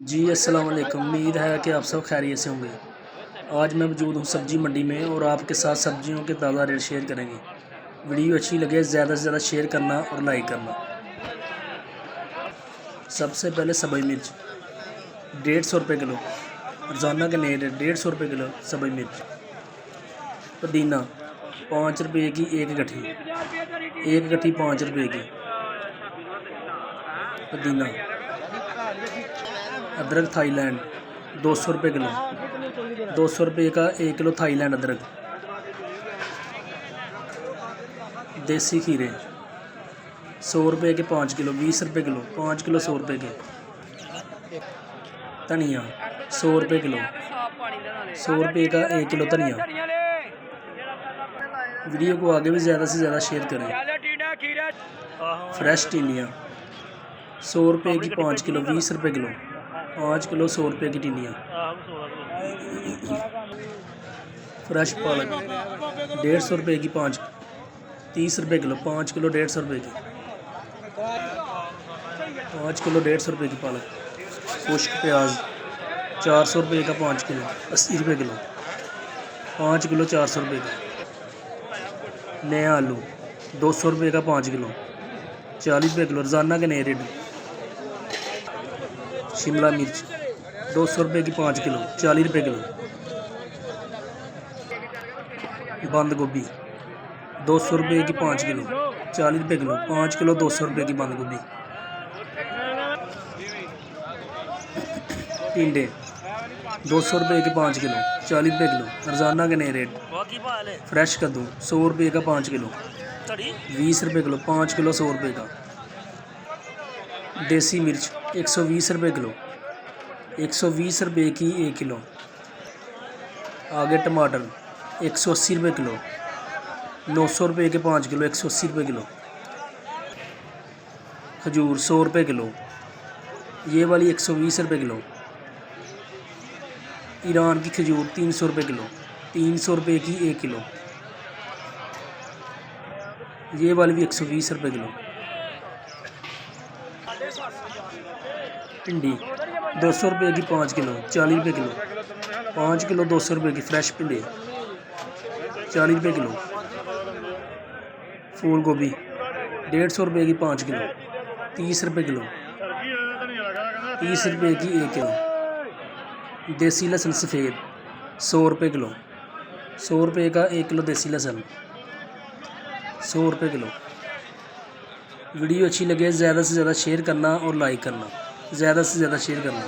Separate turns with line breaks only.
जी अस्सलाम वालेकुम। उम्मीद है कि आप सब खैरियत से होंगे। आज मैं मौजूद हूँ सब्ज़ी मंडी में और आपके साथ सब्जियों के ताज़ा रेट शेयर करेंगे। वीडियो अच्छी लगे ज़्यादा से ज़्यादा शेयर करना और लाइक करना। सबसे पहले सब्ज़ मिर्च 150 रुपये किलो, रोज़ाना के नए रेट 150 रुपये किलो सब्ज़ मिर्च। पुदीना 5 रुपये की एक गठी 5 रुपये की पुदीना। अदरक थाईलैंड 200 रुपये किलो, 200 रुपये का 1 किलो थाईलैंड अदरक। देसी खीरे 100 रुपये के 5 किलो, 20 रुपये किलो 5 किलो 100 रुपये के। धनिया 100 रुपये किलो, 100 रुपये का 1 किलो धनिया। वीडियो को आगे भी ज़्यादा से ज़्यादा शेयर करें। फ्रेश टिंडियाँ 100 रुपये की 5 किलो, 20 रुपये किलो 5 किलो 100 रुपये की टिंडियाँ। फ्रेश पालक 150 रुपये की 5, 30 रुपये किलो 5 किलो 150 रुपये की 5 किलो 150 रुपये की पालक। खुश्क प्याज 400 रुपये का 5 किलो, 80 रुपये किलो 5 किलो 400 रुपये का। नया आलू 200 रुपये का 5 किलो, 40 रुपये किलो रोज़ाना के नए रेट। शिमला मिर्च 200 रुपये की 5 किलो, 40 रुपये किलो। बंद गोभी 200 रुपये की 5 किलो, 40 रुपये किलो 5 किलो 200 रुपये की बंद गोभी। टिंडे 200 रुपये के 5 किलो, 40 रुपये किलो रोज़ाना के नए रेट। फ्रेश कद्दू 100 रुपये का 5 किलो, 20 रुपये किलो 5 किलो 100 रुपये का। देसी मिर्च 120 रुपये किलो, 120 रुपये की 1 किलो। आगे टमाटर 180 रुपये किलो, 900 रुपये के 5 किलो 180 रुपये किलो। खजूर 100 रुपये किलो, ये वाली 120 रुपये किलो। ईरान की खजूर 300 रुपये किलो, 300 रुपये की 1 किलो। ये वाली भी 120 रुपये किलो। भिंडी 200 रुपये की 5 किलो, 40 रुपये किलो 5 किलो 200 रुपये की फ्रेश भिंडी 40 रुपये किलो। फूल गोभी 150 रुपये की 5 किलो, 30 रुपये किलो 30 रुपये की 1 किलो। देसी लहसुन सफ़ेद 100 रुपये किलो, 100 रुपये का 1 किलो देसी लहसुन 100 रुपये किलो। वीडियो अच्छी लगे ज़्यादा से ज़्यादा शेयर करना और लाइक करना, ज़्यादा से ज़्यादा शेयर करना।